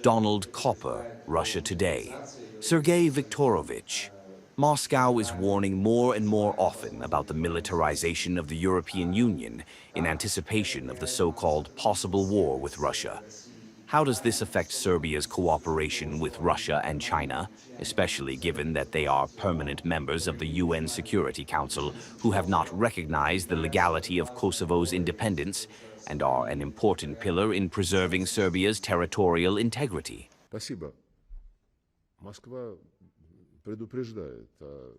Donald Copper, Russia Today. Sergei Viktorovich. Moscow is warning more and more often about the militarization of the European Union in anticipation of the so-called possible war with Russia. How does this affect Serbia's cooperation with Russia and China, especially given that they are permanent members of the UN Security Council who have not recognized the legality of Kosovo's independence and are an important pillar in preserving Serbia's territorial integrity? Спасибо. Москва предупреждает о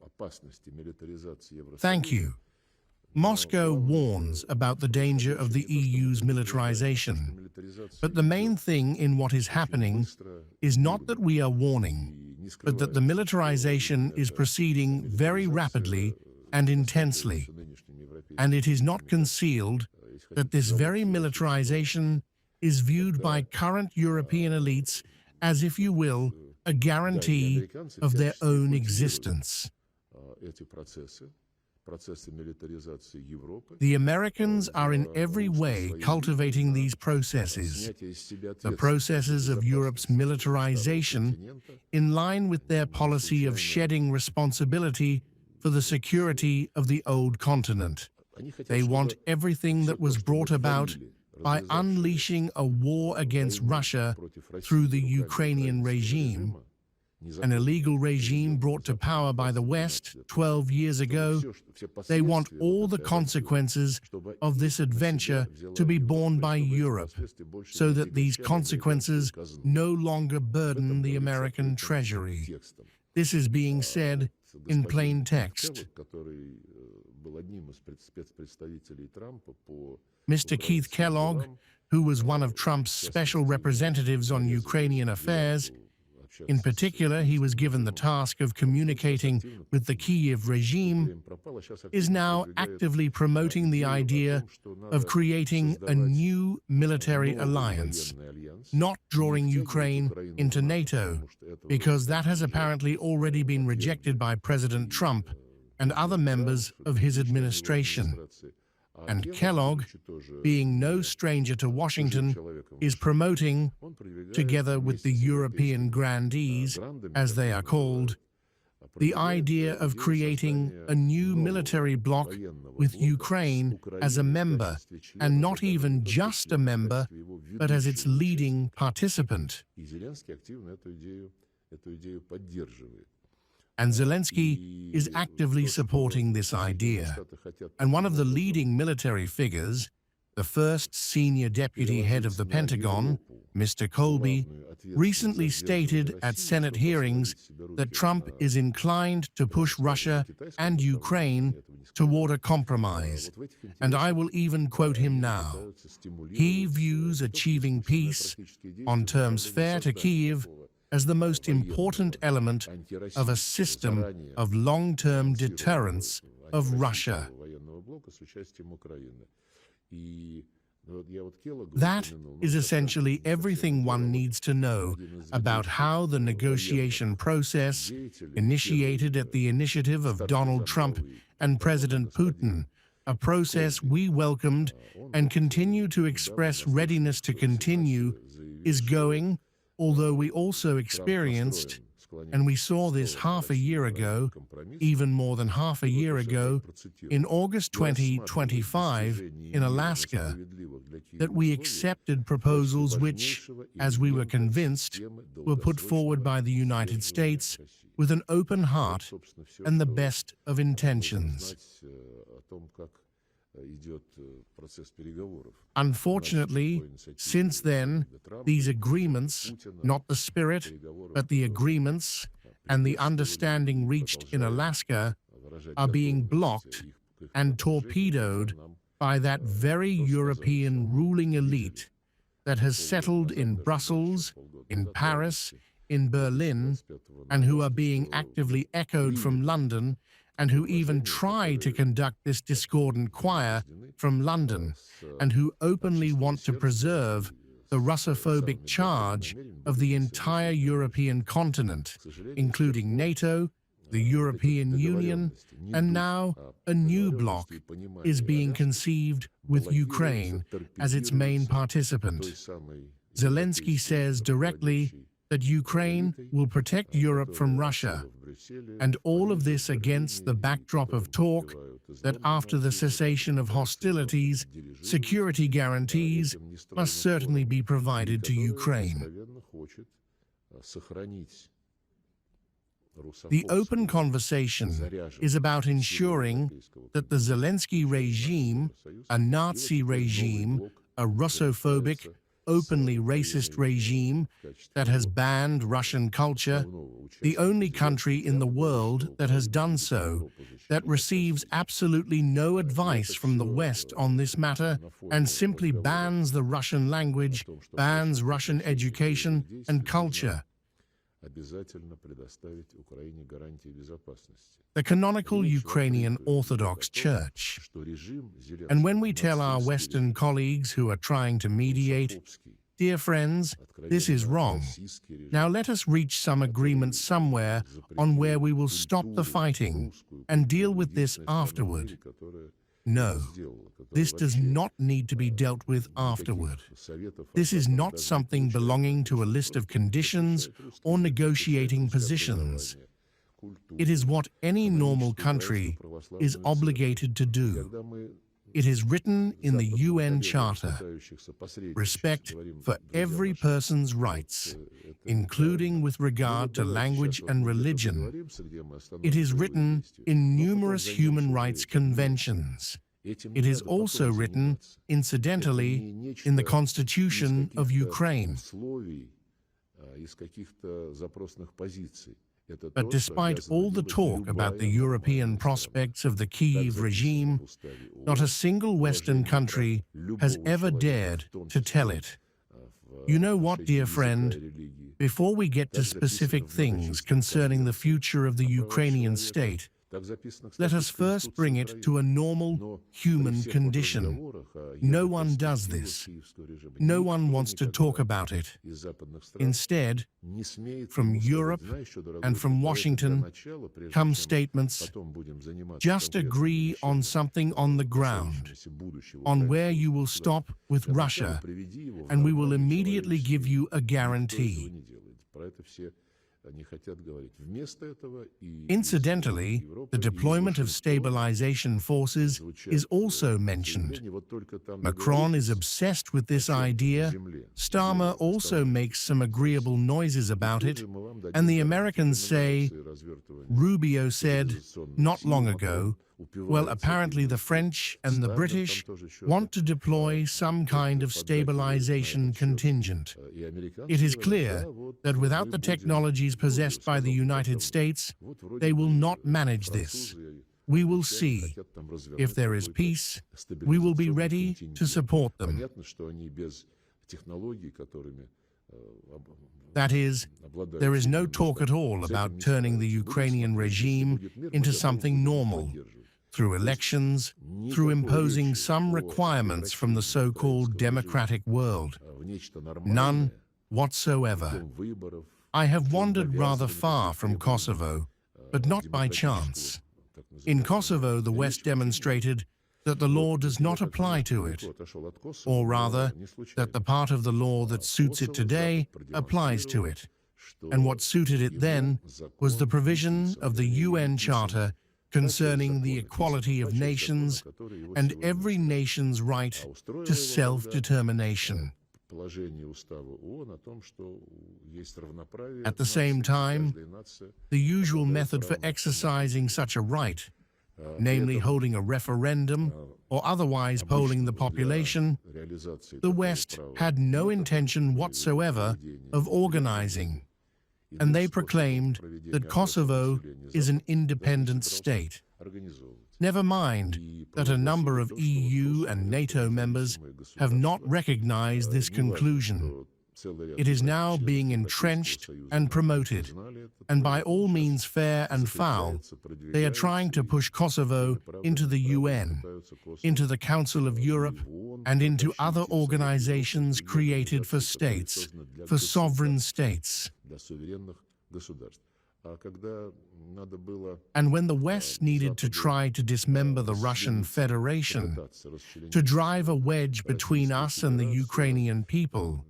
опасности милитаризации Евросоюза. Thank you. Moscow warns about the danger of the EU's militarization. But the main thing in what is happening is not that we are warning, but that the militarization is proceeding very rapidly and intensely. And it is not concealed that this very militarization is viewed by current European elites as, if you will, a guarantee of their own existence. The Americans are in every way cultivating these processes, the processes of Europe's militarization, in line with their policy of shedding responsibility for the security of the old continent. They want everything that was brought about by unleashing a war against Russia through the Ukrainian regime, an illegal regime brought to power by the West 12 years ago. They want all the consequences of this adventure to be borne by Europe, so that these consequences no longer burden the American treasury. This is being said in plain text. Mr. Keith Kellogg, who was one of Trump's special representatives on Ukrainian affairs, in particular, he was given the task of communicating with the Kyiv regime, is now actively promoting the idea of creating a new military alliance, not drawing Ukraine into NATO, because that has apparently already been rejected by President Trump and other members of his administration. And Kellogg, being no stranger to Washington, is promoting, together with the European grandees, as they are called, the idea of creating a new military bloc with Ukraine as a member, and not even just a member, but as its leading participant. And Zelensky is actively supporting this idea. And one of the leading military figures, the first senior deputy head of the Pentagon, Mr. Colby, recently stated at Senate hearings that Trump is inclined to push Russia and Ukraine toward a compromise. And I will even quote him now. He views achieving peace on terms fair to Kyiv as the most important element of a system of long-term deterrence of Russia. That is essentially everything one needs to know about how the negotiation process, initiated at the initiative of Donald Trump and President Putin, a process we welcomed and continue to express readiness to continue, is going, although we also experienced, and we saw this half a year ago, even more than half a year ago, in August 2025 in Alaska, that we accepted proposals which, as we were convinced, were put forward by the United States with an open heart and the best of intentions. Unfortunately, since then, these agreements, not the spirit, but the agreements and the understanding reached in Alaska, are being blocked and torpedoed by that very European ruling elite that has settled in Brussels, in Paris, in Berlin, and who are being actively echoed from London, and who even try to conduct this discordant choir from London, and who openly want to preserve the Russophobic charge of the entire European continent, including NATO the European Union, and now a new bloc is being conceived with Ukraine as its main participant. Zelensky says directly that Ukraine will protect Europe from Russia, and all of this against the backdrop of talk that after the cessation of hostilities, security guarantees must certainly be provided to Ukraine. The open conversation is about ensuring that the Zelensky regime, a Nazi regime, a Russophobic, openly racist regime that has banned Russian culture, the only country in the world that has done so, that receives absolutely no advice from the West on this matter and simply bans the Russian language, bans Russian education and culture. The canonical Ukrainian Orthodox Church. And when we tell our Western colleagues who are trying to mediate, dear friends, this is wrong. Now let us reach some agreement somewhere on where we will stop the fighting and deal with this afterward. No, this does not need to be dealt with afterward. This is not something belonging to a list of conditions or negotiating positions. It is what any normal country is obligated to do. It is written in the UN Charter. Respect for every person's rights, including with regard to language and religion. It is written in numerous human rights conventions. It is also written, incidentally, in the Constitution of Ukraine. But despite all the talk about the European prospects of the Kyiv regime, not a single Western country has ever dared to tell it. You know what, dear friend? Before we get to specific things concerning the future of the Ukrainian state, let us first bring it to a normal human condition. No one does this. No one wants to talk about it. Instead, from Europe and from Washington come statements, just agree on something on the ground, on where you will stop with Russia, and we will immediately give you a guarantee. Incidentally, the deployment of stabilization forces is also mentioned. Macron is obsessed with this idea. Starmer also makes some agreeable noises about it, and the Americans say, Rubio said not long ago, well, apparently the French and the British want to deploy some kind of stabilization contingent. It is clear that without the technologies possessed by the United States, they will not manage this. We will see. If there is peace, we will be ready to support them. That is, there is no talk at all about turning the Ukrainian regime into something normal, through elections, through imposing some requirements from the so-called democratic world. None whatsoever. I have wandered rather far from Kosovo, but not by chance. In Kosovo, the West demonstrated that the law does not apply to it, or rather, that the part of the law that suits it today applies to it. And what suited it then was the provision of the UN Charter concerning the equality of nations and every nation's right to self-determination. At the same time, the usual method for exercising such a right, namely holding a referendum or otherwise polling the population, the West had no intention whatsoever of organizing, and they proclaimed that Kosovo is an independent state. Never mind that a number of EU and NATO members have not recognized this conclusion. It is now being entrenched and promoted, and by all means fair and foul, they are trying to push Kosovo into the UN, into the Council of Europe, and into other organizations created for states, for sovereign states. And when the West needed to try to dismember the Russian Federation, to drive a wedge between us and the Ukrainian people,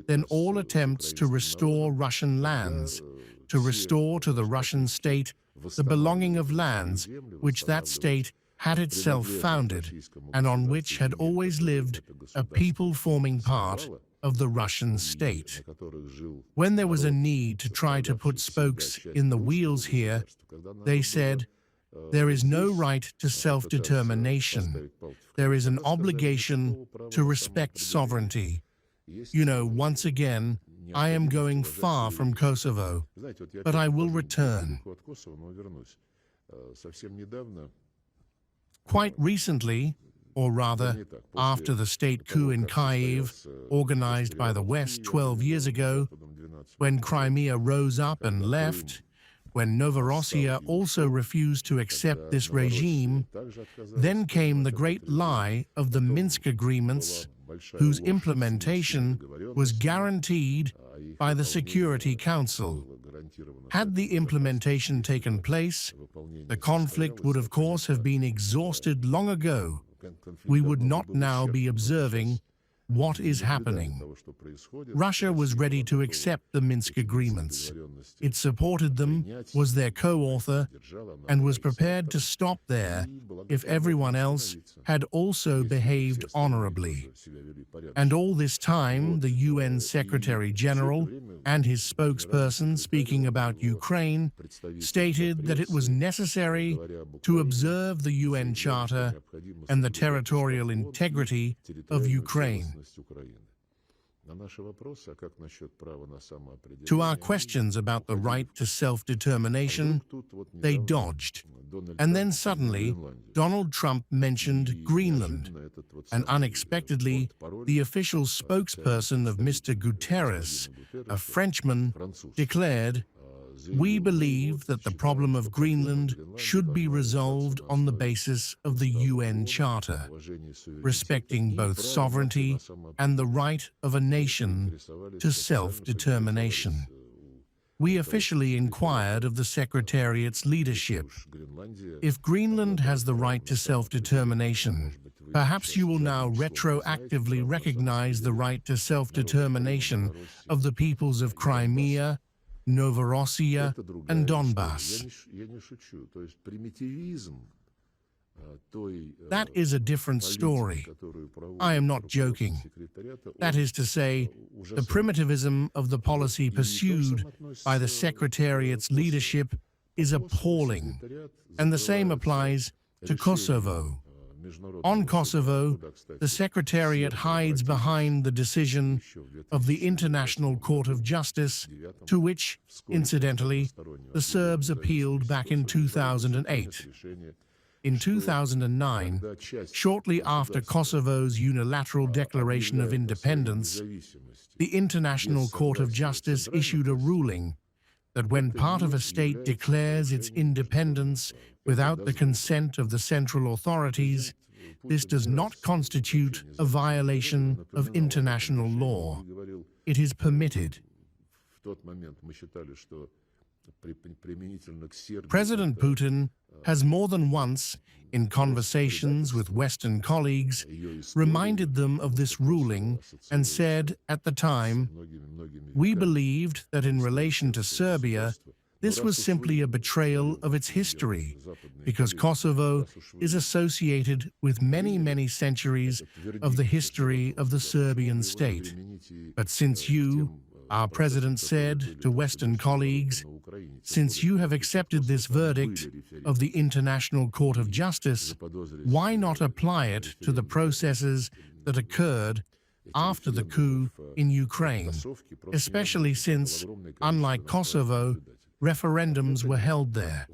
then all attempts to restore Russian lands, to restore to the Russian state the belonging of lands which that state had itself founded and on which had always lived a people forming part of the Russian state. When there was a need to try to put spokes in the wheels here, they said, there is no right to self-determination. There is an obligation to respect sovereignty. You know, once again, I am going far from Kosovo, but I will return. Quite recently, or rather, after the state coup in Kyiv, organized by the West 12 years ago, when Crimea rose up and left, when Novorossiya also refused to accept this regime, then came the great lie of the Minsk agreements, whose implementation was guaranteed by the Security Council. Had the implementation taken place, the conflict would of course have been exhausted long ago. We would not now be observing what is happening. Russia was ready to accept the Minsk agreements. It supported them, was their co-author, and was prepared to stop there if everyone else had also behaved honorably. And all this time, the UN Secretary-General and his spokesperson speaking about Ukraine stated that it was necessary to observe the UN Charter and the territorial integrity of Ukraine. To our questions about the right to self-determination, they dodged. And then suddenly, Donald Trump mentioned Greenland, and unexpectedly, the official spokesperson of Mr. Guterres, a Frenchman, declared, "We believe that the problem of Greenland should be resolved on the basis of the UN Charter, respecting both sovereignty and the right of a nation to self-determination." We officially inquired of the Secretariat's leadership, if Greenland has the right to self-determination, perhaps you will now retroactively recognize the right to self-determination of the peoples of Crimea, Novorossiya, and Donbass. That is a different story. I am not joking. That is to say, the primitivism of the policy pursued by the Secretariat's leadership is appalling, and the same applies to Kosovo. On Kosovo, the Secretariat hides behind the decision of the International Court of Justice, to which, incidentally, the Serbs appealed back in 2008. In 2009, shortly after Kosovo's unilateral declaration of independence, the International Court of Justice issued a ruling that when part of a state declares its independence without the consent of the central authorities, this does not constitute a violation of international law. It is permitted. President Putin has more than once, in conversations with Western colleagues, reminded them of this ruling and said at the time, "We believed that in relation to Serbia, this was simply a betrayal of its history, because Kosovo is associated with many, many centuries of the history of the Serbian state. But since you, our president said to Western colleagues, since you have accepted this verdict of the International Court of Justice, why not apply it to the processes that occurred after the coup in Ukraine, especially since, unlike Kosovo, referendums were held there,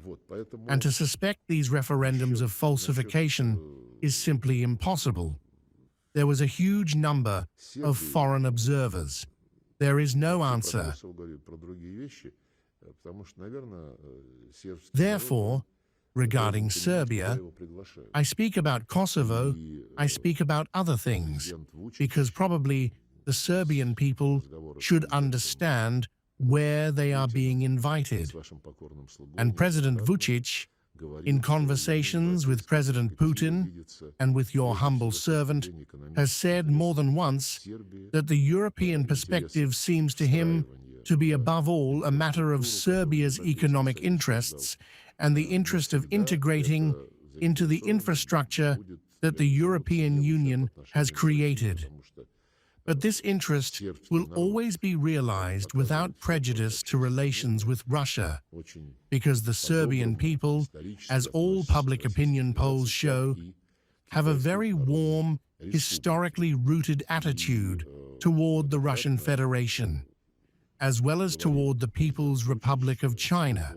and to suspect these referendums of falsification is simply impossible. There was a huge number of foreign observers. There is no answer. Therefore, regarding Serbia, I speak about Kosovo, I speak about other things, because probably the Serbian people should understand where they are being invited. And President Vučić, in conversations with President Putin and with your humble servant, has said more than once that the European perspective seems to him to be above all a matter of Serbia's economic interests and the interest of integrating into the infrastructure that the European Union has created. But this interest will always be realized without prejudice to relations with Russia, because the Serbian people, as all public opinion polls show, have a very warm, historically rooted attitude toward the Russian Federation, as well as toward the People's Republic of China.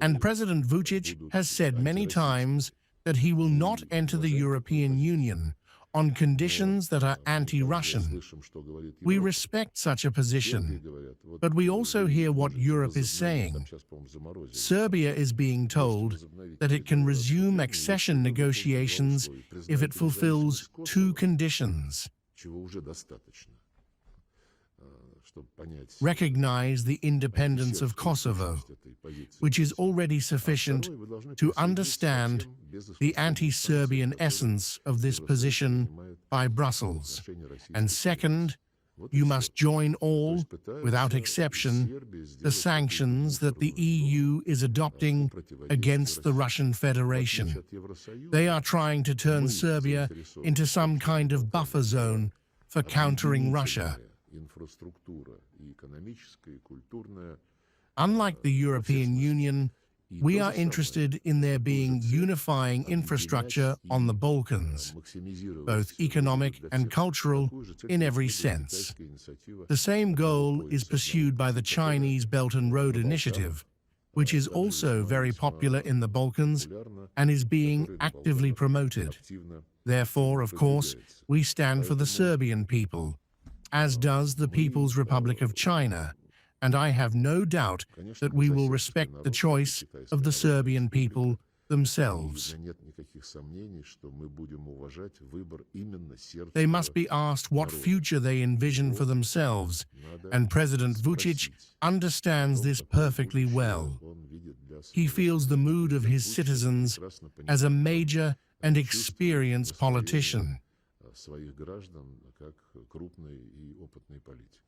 And President Vučić has said many times that he will not enter the European Union on conditions that are anti-Russian. We respect such a position, but we also hear what Europe is saying. Serbia is being told that it can resume accession negotiations if it fulfills two conditions. Recognize the independence of Kosovo, which is already sufficient to understand the anti-Serbian essence of this position by Brussels. And second, you must join all, without exception, the sanctions that the EU is adopting against the Russian Federation. They are trying to turn Serbia into some kind of buffer zone for countering Russia. Unlike the European Union, we are interested in there being unifying infrastructure on the Balkans, both economic and cultural in every sense. The same goal is pursued by the Chinese Belt and Road Initiative, which is also very popular in the Balkans and is being actively promoted. Therefore, of course, we stand for the Serbian people, as does the People's Republic of China, and I have no doubt that we will respect the choice of the Serbian people themselves. They must be asked what future they envision for themselves, and President Vučić understands this perfectly well. He feels the mood of his citizens as a major and experienced politician. Своих граждан как крупный и опытный политик.